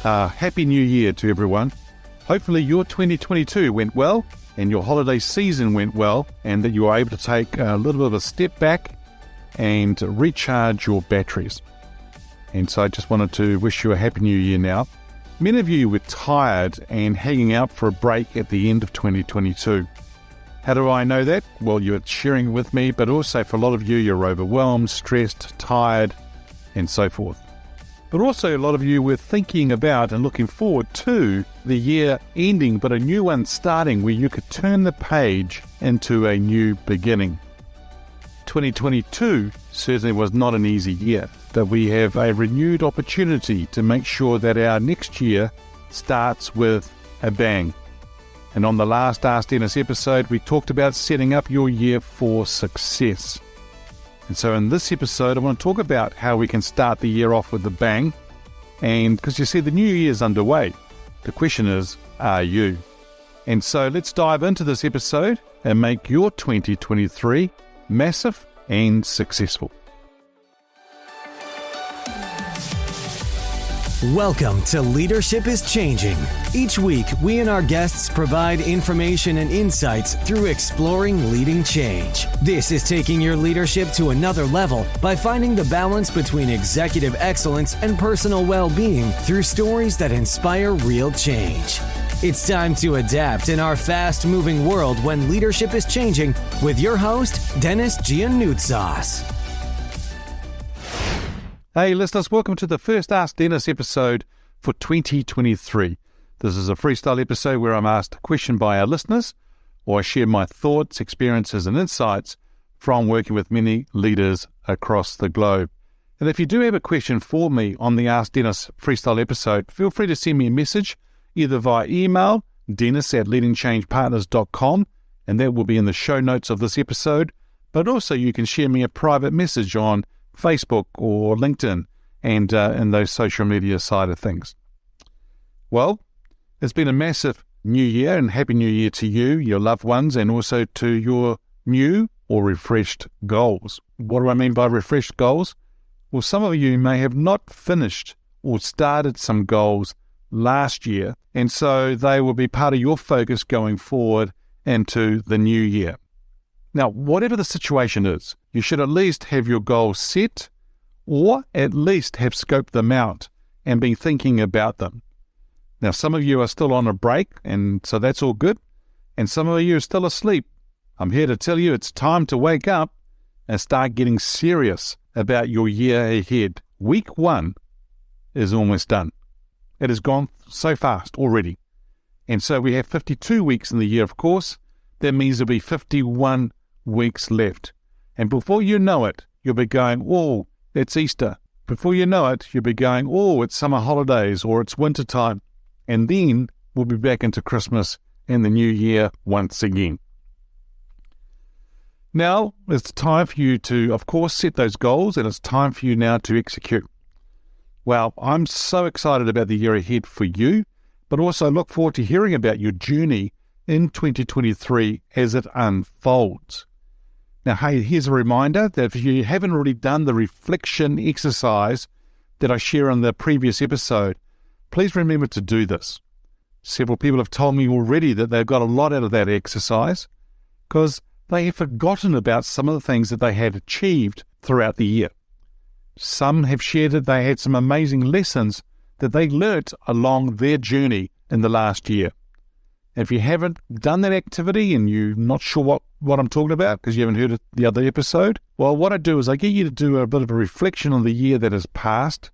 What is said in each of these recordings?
Happy New Year to everyone. Hopefully your 2022 went well and your holiday season went well and that you were able to take a little bit of a step back and recharge your batteries. And so I just wanted to wish you a Happy New Year now. Many of you were tired and hanging out for a break at the end of 2022. How do I know that? Well, you're sharing with me, but also for a lot of you, you're overwhelmed, stressed, tired, and so forth. But also a lot of you were thinking about and looking forward to the year ending, but a new one starting where you could turn the page into a new beginning. 2022 certainly was not an easy year, but we have a renewed opportunity to make sure that our next year starts with a bang. And on the last Ask Denis episode, we talked about setting up your year for success. And so in this episode, I want to talk about how we can start the year off with a bang. And because you see, the new year is underway. The question is, are you? And so let's dive into this episode and make your 2023 massive and successful. Welcome to Leadership is Changing. Each week, we and our guests provide information and insights through exploring leading change. This is taking your leadership to another level by finding the balance between executive excellence and personal well-being through stories that inspire real change. It's time to adapt in our fast-moving world when leadership is changing with your host, Denis Gianoutsos. Hey listeners, welcome to the first Ask Denis episode for 2023. This is a freestyle episode where I'm asked a question by our listeners, or I share my thoughts, experiences and insights from working with many leaders across the globe. And if you do have a question for me on the Ask Denis freestyle episode, feel free to send me a message either via email, denis@leadingchangepartners.com, and that will be in the show notes of this episode, but also you can share me a private message on Facebook or LinkedIn and those social media side of things. Well, it's been a massive new year, and Happy New Year to you, your loved ones, and also to your new or refreshed goals. What do I mean by refreshed goals? Well, some of you may have not finished or started some goals last year, and so they will be part of your focus going forward into the new year. Now, whatever the situation is, you should at least have your goals set or at least have scoped them out and been thinking about them. Now, some of you are still on a break, and so that's all good, and some of you are still asleep. I'm here to tell you it's time to wake up and start getting serious about your year ahead. Week 1 is almost done. It has gone so fast already. And so we have 52 weeks in the year, of course. That means there'll be 51 weeks left. And before you know it, you'll be going, oh, it's Easter. Before you know it, you'll be going, oh, it's summer holidays or it's winter time. And then we'll be back into Christmas and the new year once again. Now, it's time for you to, of course, set those goals, and it's time for you now to execute. Well, I'm so excited about the year ahead for you, but also look forward to hearing about your journey in 2023 as it unfolds. Now, hey, here's a reminder that if you haven't already done the reflection exercise that I share in the previous episode, please remember to do this. Several people have told me already that they've got a lot out of that exercise because they have forgotten about some of the things that they had achieved throughout the year. Some have shared that they had some amazing lessons that they learnt along their journey in the last year. If you haven't done that activity and you're not sure what I'm talking about because you haven't heard the other episode, well, what I do is I get you to do a bit of a reflection on the year that has passed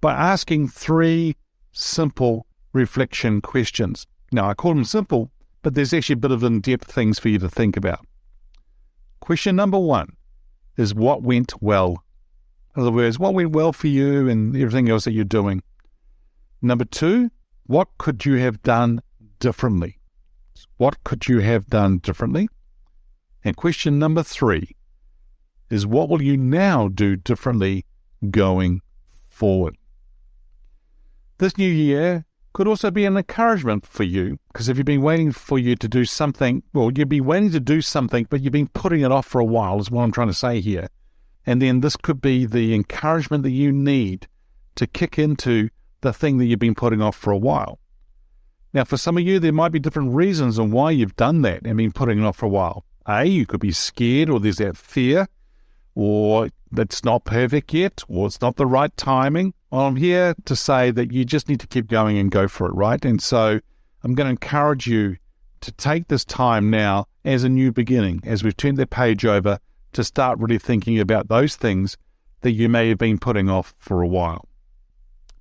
by asking 3 simple reflection questions. Now, I call them simple, but there's actually a bit of in-depth things for you to think about. Question number 1 is what went well? In other words, what went well for you and everything else that you're doing? Number 2, what could you have done differently? What could you have done differently? And question number 3 is what will you now do differently going forward? This new year could also be an encouragement for you, because if you've been waiting for you to do something, well, you've been waiting to do something, but you've been putting it off for a while, is what I'm trying to say here. And then this could be the encouragement that you need to kick into the thing that you've been putting off for a while. Now, for some of you, there might be different reasons on why you've done that and been putting it off for a while. You could be scared, or there's that fear, or it's not perfect yet, or it's not the right timing. Well, I'm here to say that you just need to keep going and go for it, right? And so I'm going to encourage you to take this time now as a new beginning, as we've turned that page over, to start really thinking about those things that you may have been putting off for a while.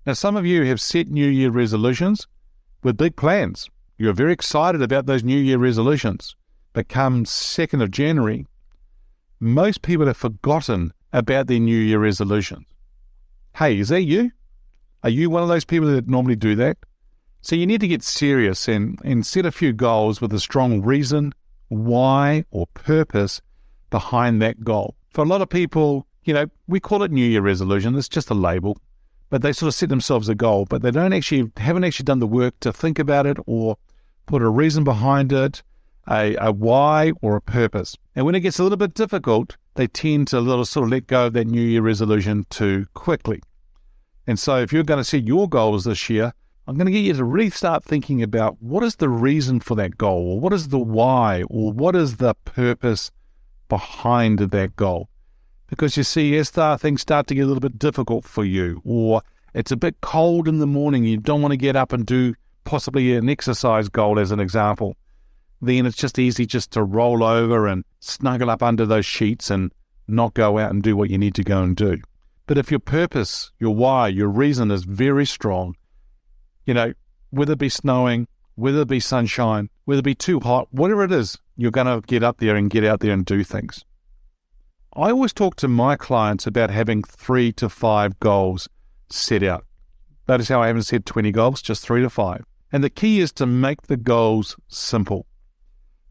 Now, some of you have set New Year resolutions with big plans. You're very excited about those New Year resolutions. But come 2nd of January, most people have forgotten about their New Year resolutions. Hey, is that you? Are you one of those people that normally do that? So you need to get serious and set a few goals with a strong reason, why, or purpose behind that goal. For a lot of people, we call it New Year resolution. It's just a label. But they sort of set themselves a goal, but they haven't actually done the work to think about it or put a reason behind it, a why or a purpose. And when it gets a little bit difficult, they tend to sort of let go of that New Year resolution too quickly. And so if you're going to set your goals this year, I'm going to get you to really start thinking about what is the reason for that goal, or what is the why, or what is the purpose behind that goal. Because you see, as things start to get a little bit difficult for you, or it's a bit cold in the morning, you don't want to get up and do possibly an exercise goal as an example, then it's just easy just to roll over and snuggle up under those sheets and not go out and do what you need to go and do. But if your purpose, your why, your reason is very strong, whether it be snowing, whether it be sunshine, whether it be too hot, whatever it is, you're going to get up there and get out there and do things. I always talk to my clients about having 3 to 5 goals set out. Notice how I haven't said 20 goals, just 3 to 5. And the key is to make the goals simple.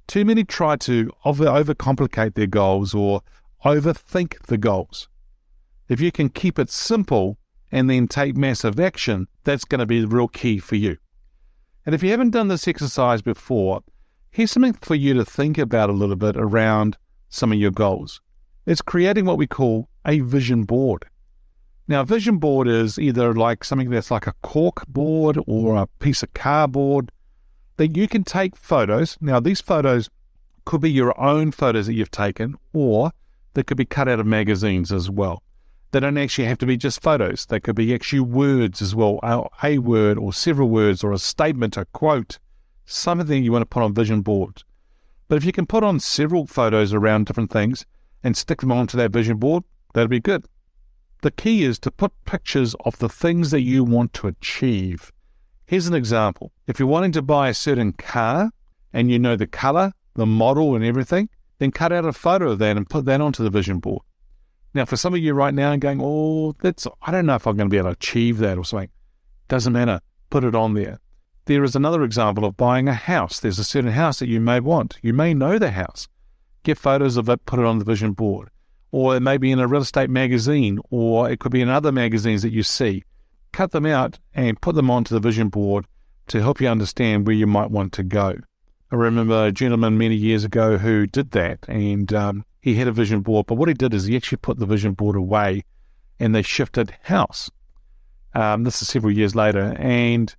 Too many try to overcomplicate their goals or overthink the goals. If you can keep it simple and then take massive action, that's going to be the real key for you. And if you haven't done this exercise before, here's something for you to think about a little bit around some of your goals. It's creating what we call a vision board. Now, a vision board is either like something that's like a cork board or a piece of cardboard that you can take photos. Now, these photos could be your own photos that you've taken, or they could be cut out of magazines as well. They don't actually have to be just photos. They could be actually words as well, a word or several words or a statement, a quote, something you want to put on vision boards. But if you can put on several photos around different things and stick them onto that vision board, that'll be good. The key is to put pictures of the things that you want to achieve. Here's an example. If you're wanting to buy a certain car and you know the color, the model and everything, then cut out a photo of that and put that onto the vision board. Now, for some of you right now going, I don't know if I'm going to be able to achieve that or something. Doesn't matter. Put it on there. There is another example of buying a house. There's a certain house that you may want. You may know the house. Get photos of it, put it on the vision board. Or it may be in a real estate magazine, or it could be in other magazines that you see. Cut them out and put them onto the vision board to help you understand where you might want to go. I remember a gentleman many years ago who did that, and he had a vision board, but what he did is he actually put the vision board away and they shifted house. This is several years later, and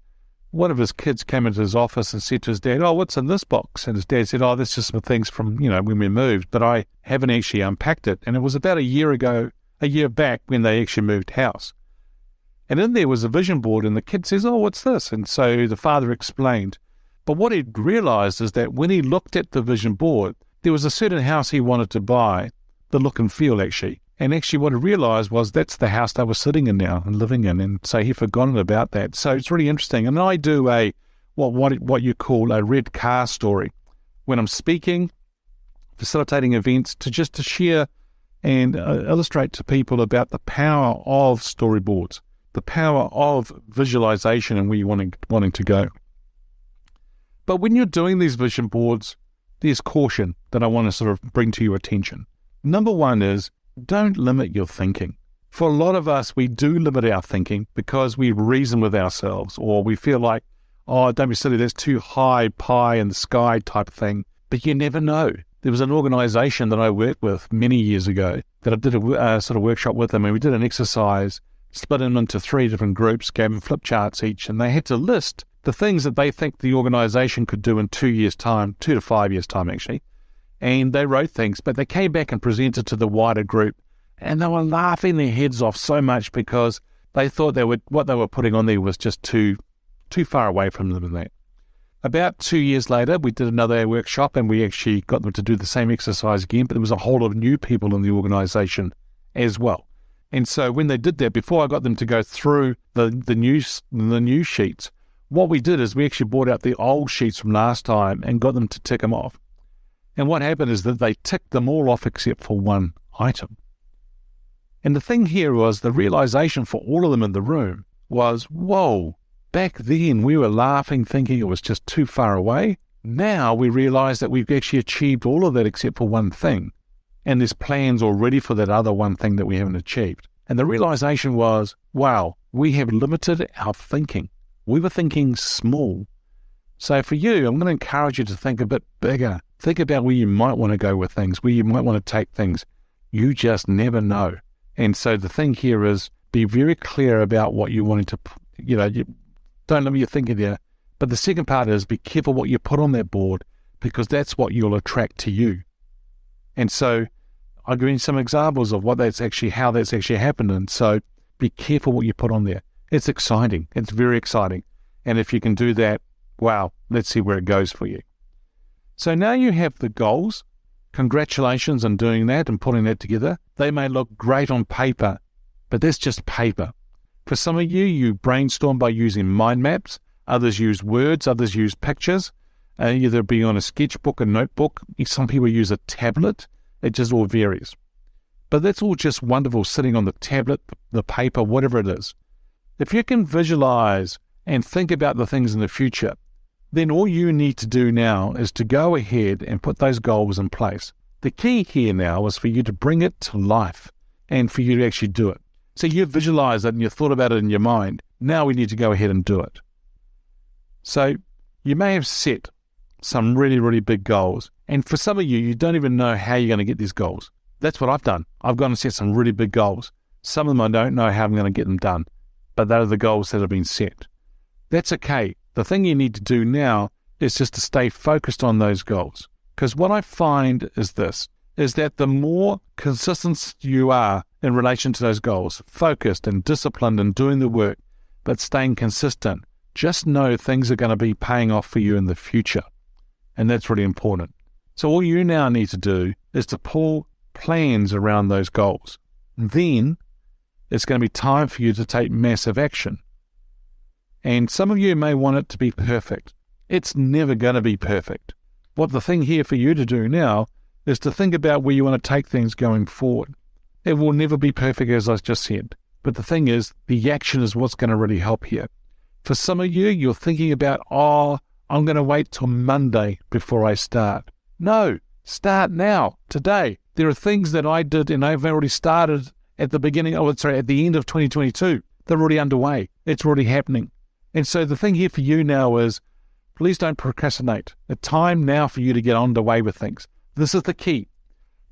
one of his kids came into his office and said to his dad, what's in this box? And his dad said, that's just some things from, when we moved, but I haven't actually unpacked it. And it was about a year back when they actually moved house. And in there was a vision board, and the kid says, what's this? And so the father explained. But what he'd realized is that when he looked at the vision board, there was a certain house he wanted to buy, the look and feel actually. And actually what he realized was that's the house they were sitting in now and living in. And so he'd forgotten about that. So it's really interesting. And I do what you call a red car story when I'm speaking, facilitating events, to share and illustrate to people about the power of storyboards, the power of visualization and where you're wanting to go. But when you're doing these vision boards, there's caution that I want to sort of bring to your attention. Number one is, don't limit your thinking. For a lot of us, we do limit our thinking because we reason with ourselves, or we feel like, don't be silly, that's too high, pie in the sky type thing. But you never know. There was an organization that I worked with many years ago that I did a sort of workshop with them, and we did an exercise split them into 3 different groups, gave them flip charts each, and they had to list the things that they think the organisation could do in 2 years' time, 2 to 5 years' time actually. And they wrote things, but they came back and presented to the wider group, and they were laughing their heads off so much because they thought what they were putting on there was just too far away from them in that. About 2 years later, we did another workshop, and we actually got them to do the same exercise again, but there was a whole lot of new people in the organisation as well. And so when they did that, before I got them to go through the new sheets, what we did is we actually brought out the old sheets from last time and got them to tick them off. And what happened is that they ticked them all off except for one item. And the thing here was the realization for all of them in the room was, whoa, back then we were laughing thinking it was just too far away. Now we realize that we've actually achieved all of that except for one thing. And there's plans already for that other one thing that we haven't achieved. And the realization was, wow, we have limited our thinking. We were thinking small. So for you, I'm going to encourage you to think a bit bigger. Think about where you might want to go with things, where you might want to take things. You just never know. And so the thing here is be very clear about what you wanted to, don't limit your thinking there. But the second part is be careful what you put on that board, because that's what you'll attract to you. And so I'll give you some examples of how that's actually happened. And so be careful what you put on there. It's exciting. It's very exciting. And if you can do that, wow, let's see where it goes for you. So now you have the goals. Congratulations on doing that and putting that together. They may look great on paper, but that's just paper. For some of you, you brainstorm by using mind maps. Others use words. Others use pictures. Either be on a sketchbook, a notebook. Some people use a tablet. It just all varies. But that's all just wonderful sitting on the tablet, the paper, whatever it is. If you can visualize and think about the things in the future, then all you need to do now is to go ahead and put those goals in place. The key here now is for you to bring it to life and for you to actually do it. So you visualize it and you thought about it in your mind. Now we need to go ahead and do it. So you may have set some really, really big goals. And for some of you, you don't even know how you're going to get these goals. That's what I've done. I've gone and set some really big goals. Some of them I don't know how I'm going to get them done, but they are the goals that have been set. That's okay. The thing you need to do now is just to stay focused on those goals. Because what I find is that the more consistent you are in relation to those goals, focused and disciplined and doing the work, but staying consistent, just know things are going to be paying off for you in the future. And that's really important. So all you now need to do is to pull plans around those goals. Then it's going to be time for you to take massive action. And some of you may want it to be perfect. It's never going to be perfect. What the thing here for you to do now is to think about where you want to take things going forward. It will never be perfect, as I just said. But the thing is, the action is what's going to really help here. For some of you, you're thinking about, I'm going to wait till Monday before I start. No, start now, today. There are things that I did and I've already started at the end of 2022. They're already underway. It's already happening. And so the thing here for you now is, please don't procrastinate. The time now for you to get underway with things. This is the key.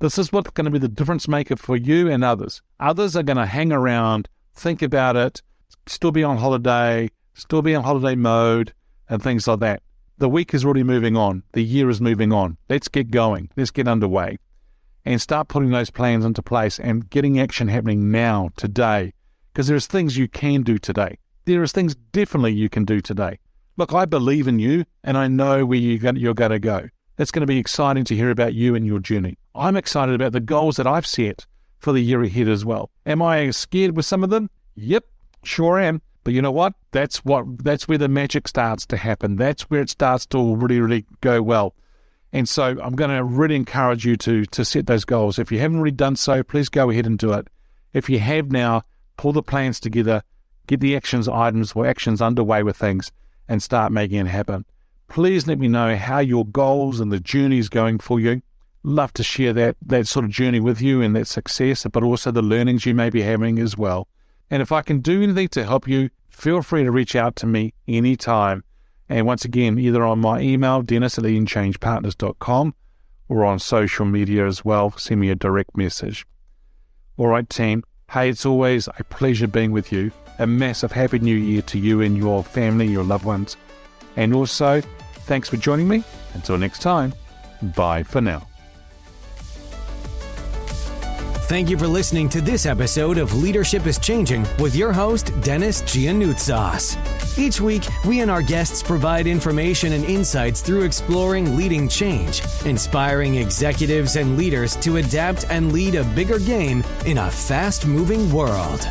This is what's going to be the difference maker for you and others. Others are going to hang around, think about it, still be on holiday mode, and things like that. The week is already moving on. The year is moving on. Let's get going. Let's get underway and start putting those plans into place and getting action happening now, today, because there's things you can do today. There is things definitely you can do today. Look, I believe in you and I know where you're going to go. It's going to be exciting to hear about you and your journey. I'm excited about the goals that I've set for the year ahead as well. Am I scared with some of them? Yep, sure am. But you know what? That's where the magic starts to happen. That's where it starts to really, really go well. And so I'm going to really encourage you to set those goals. If you haven't already done so, please go ahead and do it. If you have now, pull the plans together, get the actions underway with things, and start making it happen. Please let me know how your goals and the journey is going for you. Love to share that sort of journey with you and that success, but also the learnings you may be having as well. And if I can do anything to help you, feel free to reach out to me anytime. And once again, either on my email, dennis@edenchangepartners.com, or on social media as well, send me a direct message. All right, team, Hey, it's always a pleasure being with you. A massive Happy New Year to you and your family, your loved ones. And also, thanks for joining me. Until next time, bye for now. Thank you for listening to this episode of Leadership is Changing with your host, Denis Gianoutsos. Each week, we and our guests provide information and insights through exploring leading change, inspiring executives and leaders to adapt and lead a bigger game in a fast-moving world.